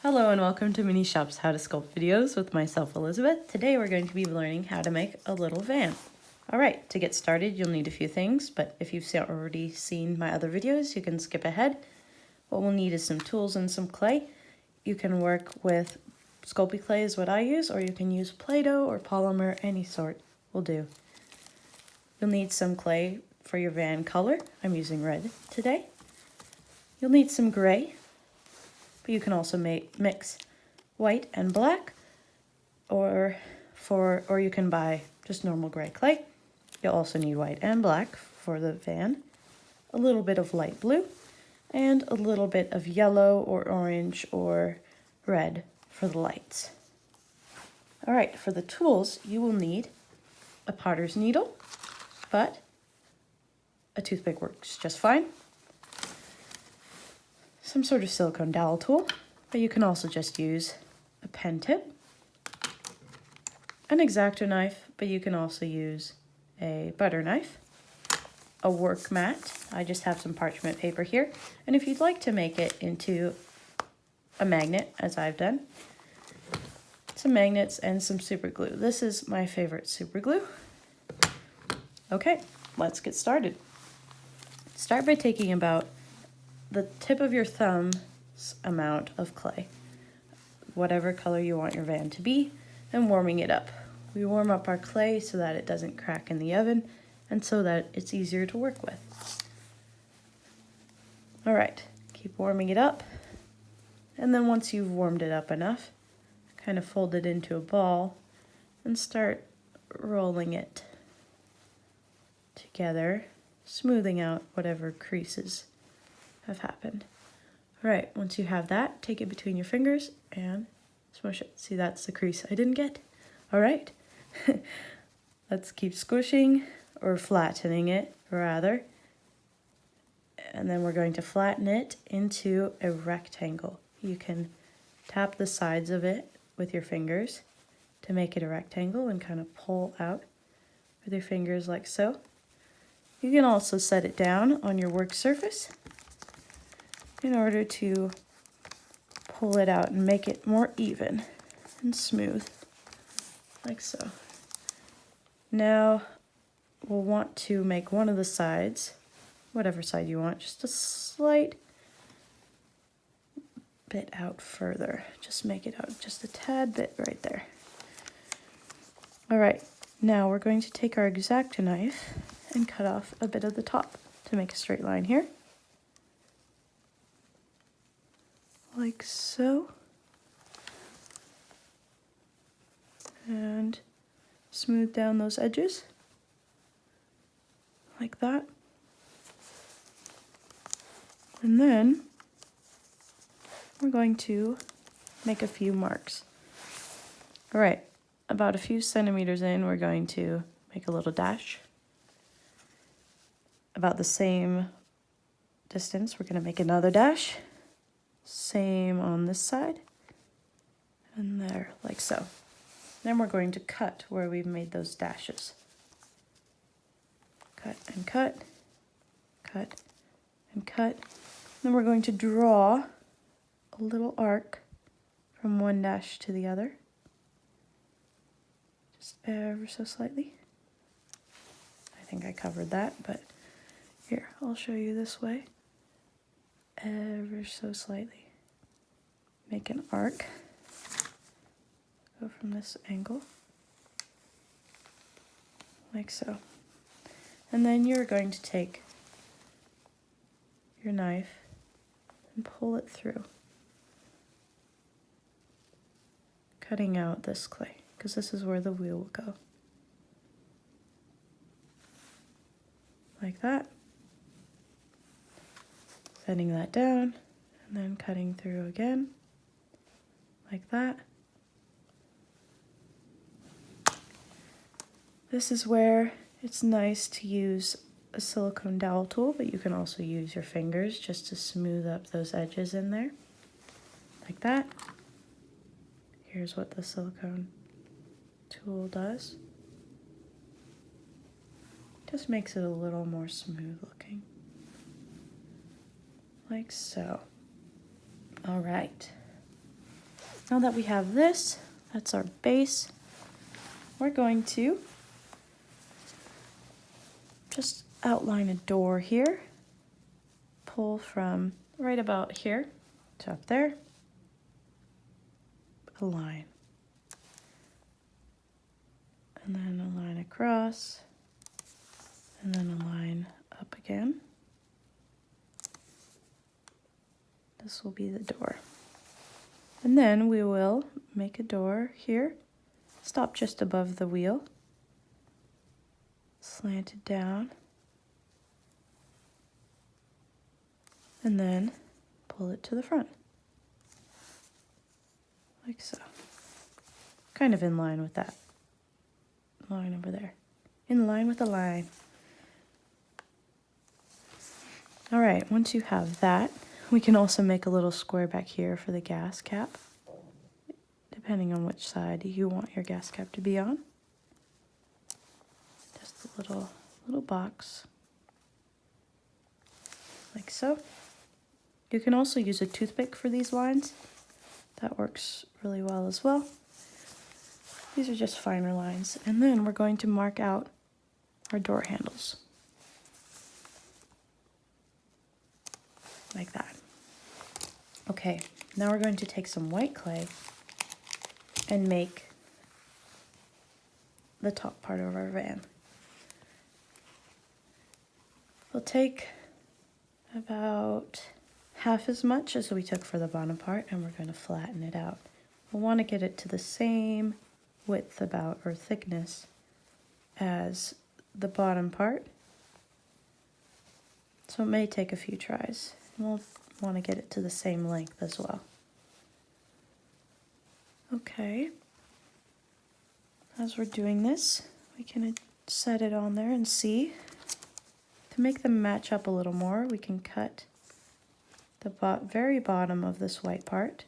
Hello and welcome to Mini Shop's How to Sculpt videos with myself, Elizabeth. Today we're going to be learning how to make a little van. Alright, to get started you'll need a few things, but if you've already seen my other videos you can skip ahead. What we'll need is some tools and some clay. You can work with Sculpey clay is what I use, or you can use Play-Doh or polymer, any sort will do. You'll need some clay for your van color. I'm using red today. You'll need some gray. You can also mix white and black, or you can buy just normal gray clay. You'll also need white and black for the van, a little bit of light blue, and a little bit of yellow or orange or red for the lights. All right, for the tools, you will need a potter's needle, but a toothpick works just fine. Some sort of silicone dowel tool, but you can also just use a pen tip, an x-acto knife, but you can also use a butter knife, a work mat. I just have some parchment paper here, and if you'd like to make it into a magnet, as I've done, some magnets and some super glue. This is my favorite super glue. Okay, let's get started. Start by taking about the tip of your thumb's amount of clay, whatever color you want your van to be, and warming it up. We warm up our clay so that it doesn't crack in the oven and so that it's easier to work with. All right, keep warming it up, and then once you've warmed it up enough, kind of fold it into a ball and start rolling it together, smoothing out whatever creases have happened. All right, once you have that, take it between your fingers and smush it. See, that's the crease I didn't get. All right, let's keep squishing or flattening it rather. And then we're going to flatten it into a rectangle. You can tap the sides of it with your fingers to make it a rectangle and kind of pull out with your fingers like so. You can also set it down on your work surface in order to pull it out and make it more even and smooth, like so. Now we'll want to make one of the sides, whatever side you want, just a slight bit out further. Just make it out just a tad bit right there. All right, now we're going to take our x-acto knife and cut off a bit of the top to make a straight line here. Like so, and smooth down those edges like that, and then we're going to make a few marks. All right, about a few centimeters in, we're going to make a little dash. About the same distance, we're going to make another dash. Same on this side, and there, like so. Then we're going to cut where we've made those dashes. Cut and cut, cut and cut. Then we're going to draw a little arc from one dash to the other, just ever so slightly. I think I covered that, but here, I'll show you this way. Ever so slightly. Make an arc. Go from this angle, like so. And then you're going to take your knife and pull it through, cutting out this clay, because this is where the wheel will go. Like that. Setting that down, and then cutting through again, like that. This is where it's nice to use a silicone dowel tool, but you can also use your fingers just to smooth up those edges in there, like that. Here's what the silicone tool does. Just makes it a little more smooth looking. Like so. All right. Now that we have this, that's our base, we're going to just outline a door here. Pull from right about here to up there, a line. And then a line across, and then a line up again. This will be the door. And then we will make a door here, stop just above the wheel, slant it down, and then pull it to the front, like so. Kind of in line with that line over there. In line with the line. All right, once you have that, we can also make a little square back here for the gas cap, depending on which side you want your gas cap to be on. Just a little box, like so. You can also use a toothpick for these lines. That works really well as well. These are just finer lines. And then we're going to mark out our door handles. Like that. Okay, now we're going to take some white clay and make the top part of our van. We'll take about half as much as we took for the bottom part, and we're going to flatten it out. We'll want to get it to the same width about, or thickness, as the bottom part. So it may take a few tries. We'll want to get it to the same length as well. Okay. As we're doing this, we can set it on there and see. To make them match up a little more, we can cut the very bottom of this white part,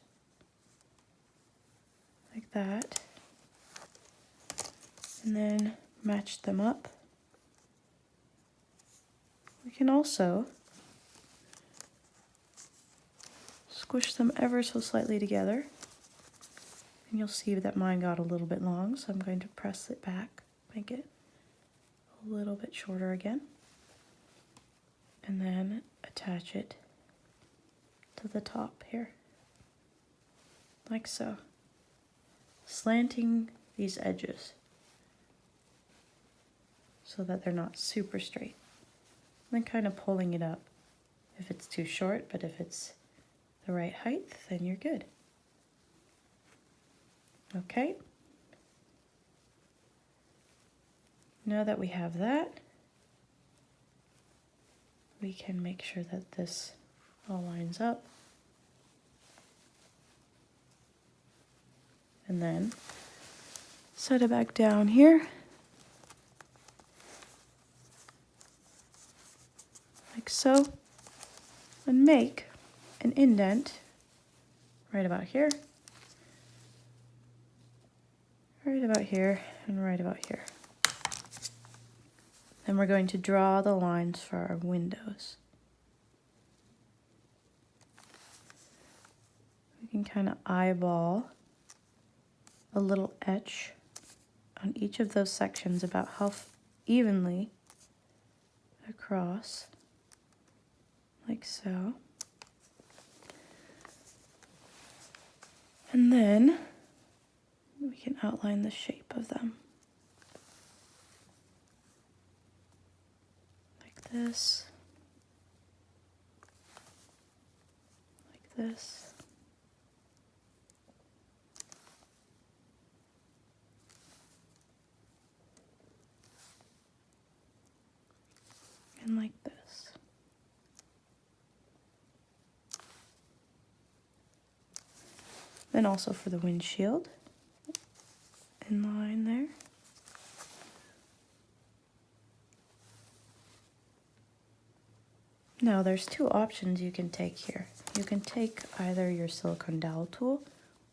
like that, and then match them up. We can also squish them ever so slightly together, and you'll see that mine got a little bit long, so I'm going to press it back, make it a little bit shorter again, and then attach it to the top here, like so, slanting these edges so that they're not super straight. And then kind of pulling it up if it's too short, but if it's the right height, then you're good. Okay. Now that we have that, we can make sure that this all lines up. And then set it back down here. Like so. And make an indent right about here, right about here, and right about here. Then we're going to draw the lines for our windows. We can kind of eyeball a little etch on each of those sections about how evenly across, like so. And then we can outline the shape of them. Like this. Like this. And like this. Then also for the windshield, in line there. Now there's two options you can take here. You can take either your silicone dowel tool,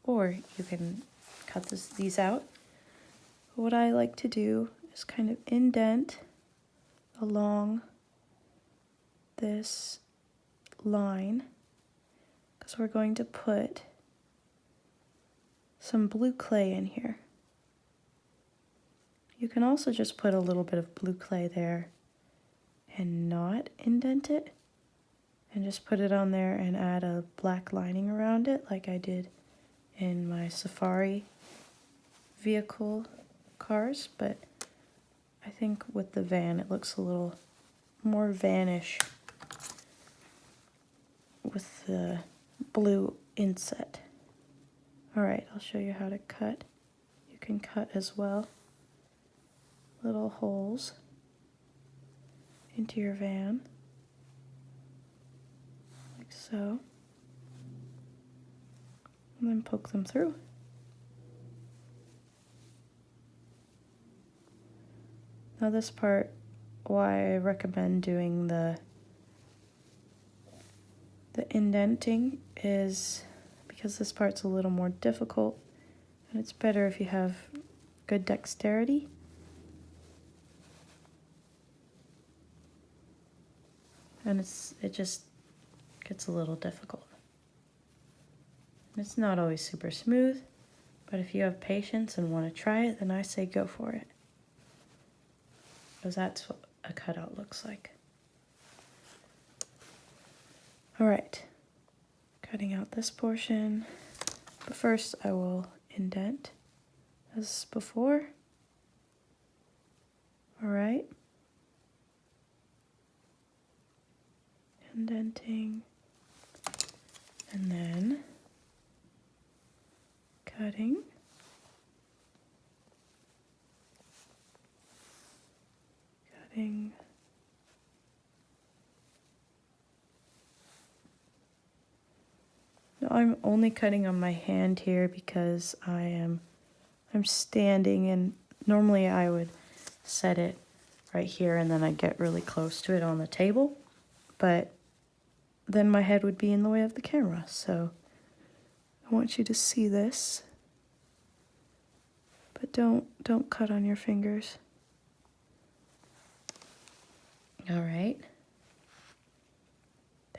or you can cut these out. What I like to do is kind of indent along this line, because we're going to put some blue clay in here. You can also just put a little bit of blue clay there and not indent it, and just put it on there and add a black lining around it like I did in my safari vehicle cars, but I think with the van it looks a little more vanish with the blue inset. Alright, I'll show you how to cut. You can cut as well little holes into your van, like so, and then poke them through. Now this part, why I recommend doing the indenting is because this part's a little more difficult, and it's better if you have good dexterity. And it just gets a little difficult. And it's not always super smooth, but if you have patience and want to try it, then I say go for it. Because that's what a cutout looks like. Alright, cutting out this portion. But first I will indent as before. Alright. Indenting, and then cutting, Now I'm only cutting on my hand here because I'm standing, and normally I would set it right here and then I'd get really close to it on the table, but then my head would be in the way of the camera, so I want you to see this, but don't cut on your fingers. All right,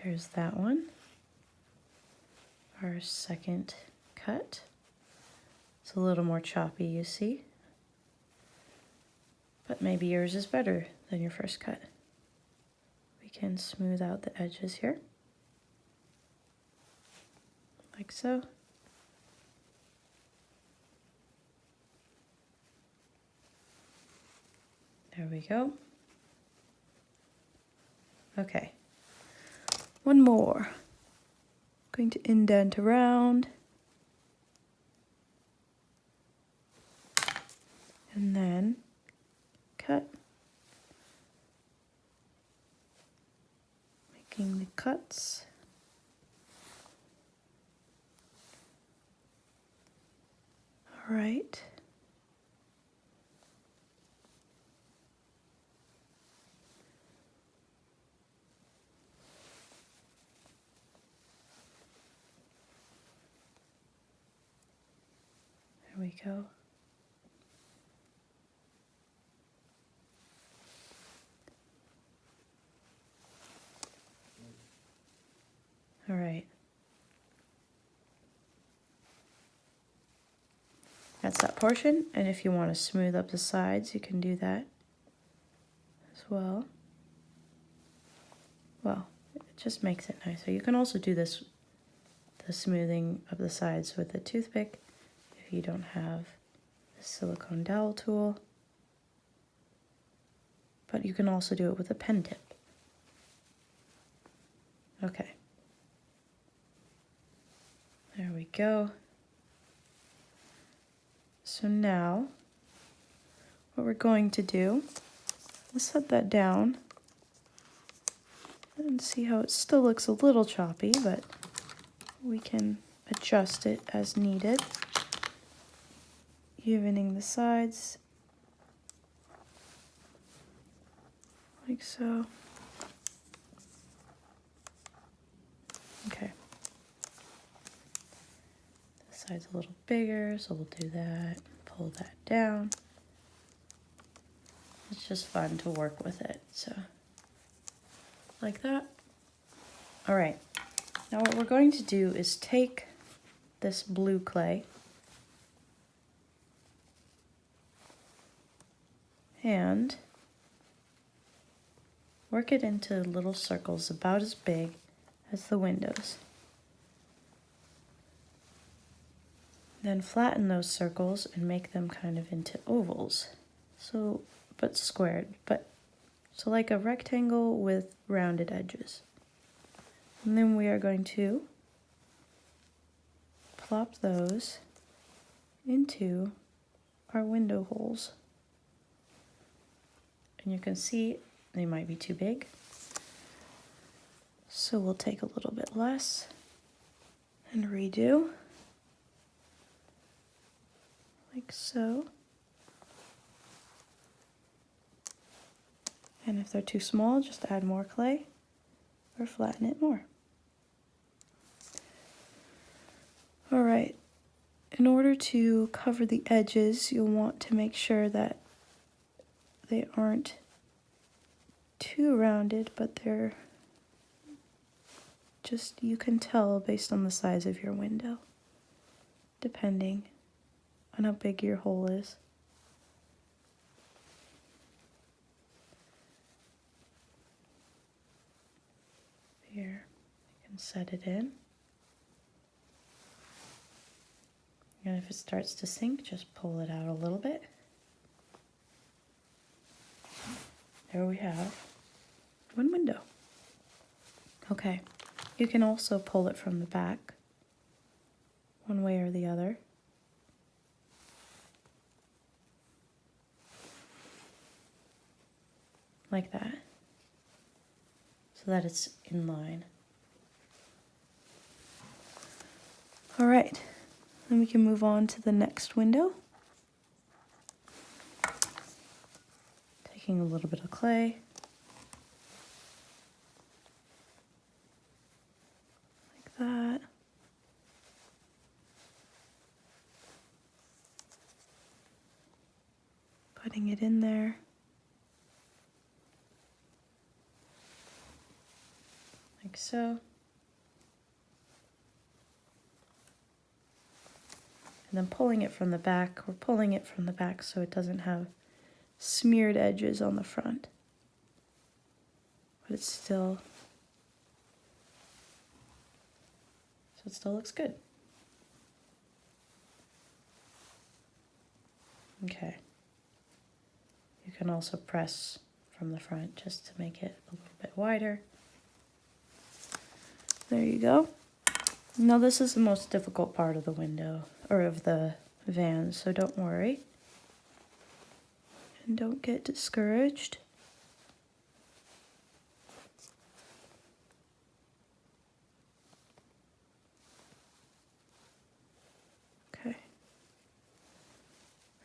there's that one, our second cut. It's a little more choppy, you see, but maybe yours is better than your first cut. We can smooth out the edges here, like so. There we go. Okay, one more. I'm going to indent around, and then cut, making the cuts. All right. There we go. All right. That's that portion, and if you want to smooth up the sides, you can do that as well. Well, it just makes it nicer. You can also do this, the smoothing of the sides with a toothpick if you don't have the silicone dowel tool. But you can also do it with a pen tip. Okay. There we go. So now, what we're going to do, let's set that down and see how it still looks a little choppy, but we can adjust it as needed. Evening the sides, like so. Okay. This side's a little bigger, so we'll do that. Pull that down. It's just fun to work with it, so like that. All right, now what we're going to do is take this blue clay and work it into little circles about as big as the windows. Then flatten those circles and make them kind of into ovals. So, but squared, so like a rectangle with rounded edges. And then we are going to plop those into our window holes. And you can see they might be too big. So we'll take a little bit less and redo. Like so. And if they're too small, just add more clay or flatten it more. All right, in order to cover the edges, you'll want to make sure that they aren't too rounded, but they're just, you can tell based on the size of your window, depending on how big your hole is. Here, you can set it in. And if it starts to sink, just pull it out a little bit. There we have one window. Okay, you can also pull it from the back, one way or the other. Like that, so that it's in line. All right, then we can move on to the next window. Taking a little bit of clay. Like that. Putting it in there. Like so. And then pulling it from the back, we're pulling it from the back so it doesn't have smeared edges on the front. But it's still, so it still looks good. Okay. You can also press from the front just to make it a little bit wider. There you go. Now this is the most difficult part of the window, or of the van, so don't worry. And don't get discouraged. Okay.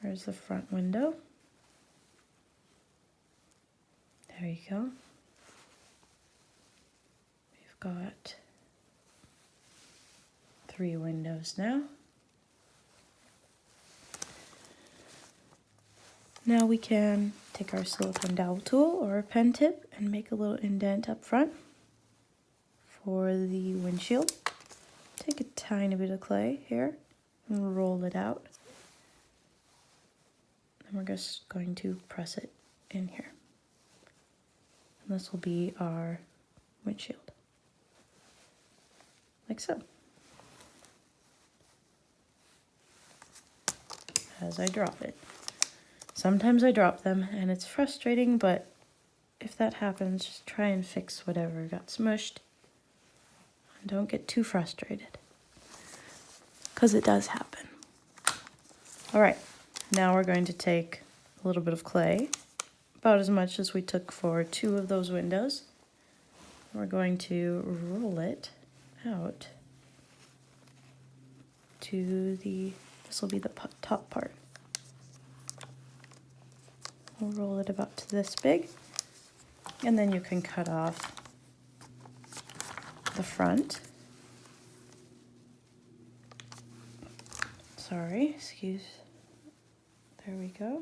There's the front window. There you go. We've got 3 windows now. Now we can take our silicone dowel tool or a pen tip and make a little indent up front for the windshield. Take a tiny bit of clay here and roll it out. And we're just going to press it in here. And this will be our windshield. Like so. As I drop it. Sometimes I drop them and it's frustrating, but if that happens, just try and fix whatever got smushed. And don't get too frustrated, because it does happen. All right, now we're going to take a little bit of clay, about as much as we took for 2 of those windows. We're going to roll it out to this will be the top part. We'll roll it about to this big, and then you can cut off the front. Sorry, excuse. There we go.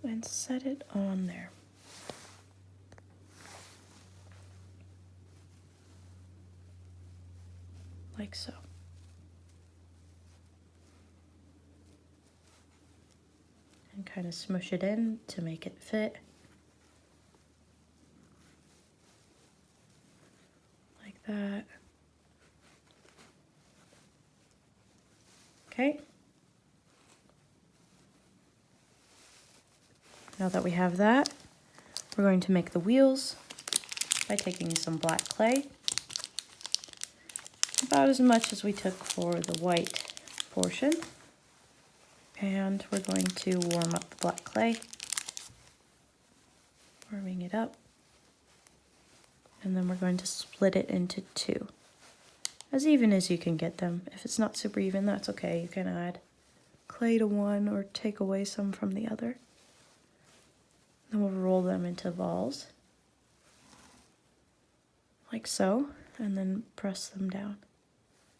And set it on there. like so. And kind of smush it in to make it fit. Like that. Okay. Now that we have that, we're going to make the wheels by taking some black clay, about as much as we took for the white portion. And we're going to warm up the black clay, warming it up. And then we're going to split it into two, as even as you can get them. If it's not super even, that's okay. You can add clay to one or take away some from the other. Then we'll roll them into balls, like so, and then press them down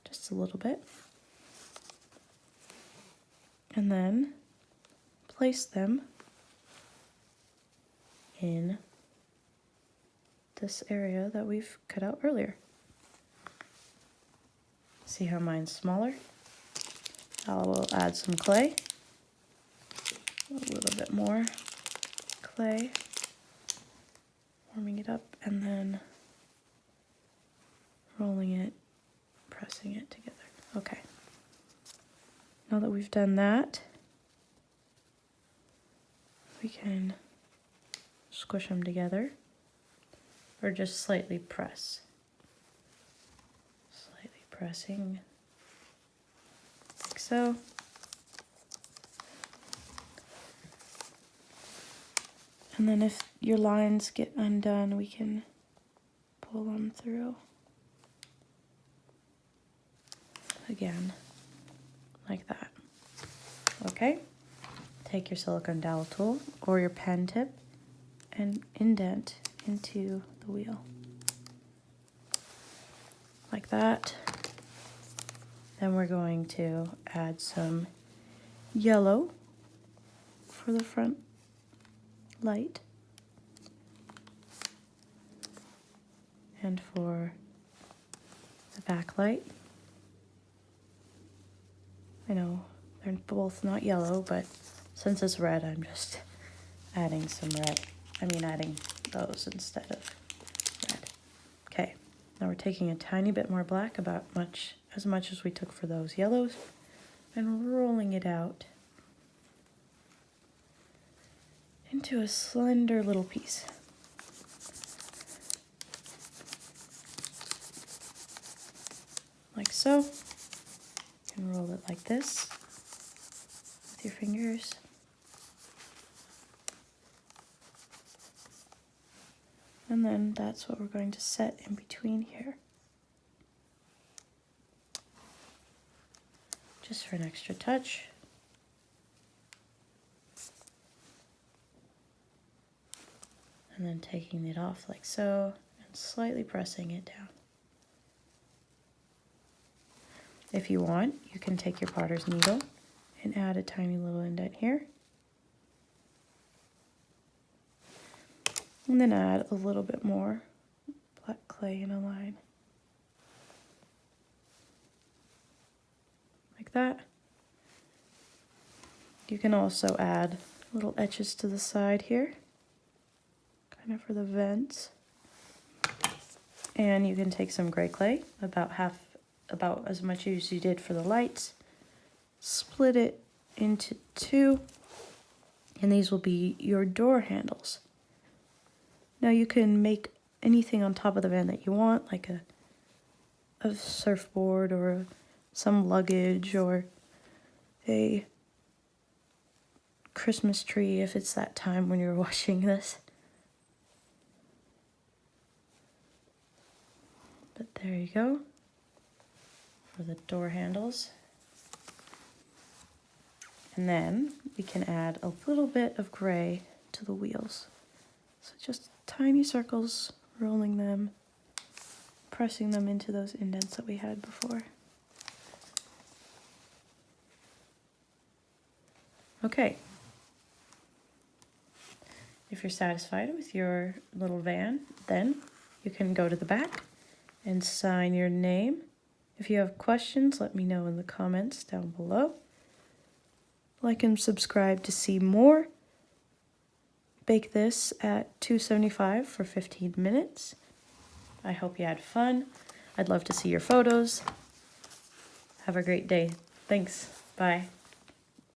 just a little bit. And then place them in this area that we've cut out earlier. See how mine's smaller? I will add some clay, a little bit more clay, warming it up, and then rolling it, pressing it together. Okay. Now that we've done that, we can squish them together or just slightly press. Slightly pressing like so. And then if your lines get undone, we can pull them through again, like that. Okay, take your silicone dowel tool or your pen tip and indent into the wheel, like that. Then we're going to add some yellow for the front light and for the back light. I know they're both not yellow, but since it's red, I'm just adding some red. Adding those instead of red. Okay, now we're taking a tiny bit more black, about as much as we took for those yellows, and rolling it out into a slender little piece. Like so. You can roll it like this with your fingers. And then that's what we're going to set in between here. Just for an extra touch. And then taking it off like so and slightly pressing it down. If you want, you can take your potter's needle and add a tiny little indent here. And then add a little bit more black clay in a line. Like that. You can also add little etches to the side here, kind of for the vents. And you can take some gray clay, about as much as you did for the lights, split it into two, and these will be your door handles. Now you can make anything on top of the van that you want, like a surfboard or some luggage or a Christmas tree if it's that time when you're watching this. But there you go for the door handles. And then we can add a little bit of gray to the wheels. So just tiny circles, rolling them, pressing them into those indents that we had before. Okay. If you're satisfied with your little van, then you can go to the back and sign your name If you have questions, let me know in the comments down below. Like and subscribe to see more. Bake this at 275 for 15 minutes. I hope you had fun. I'd love to see your photos. Have a great day. Thanks. Bye.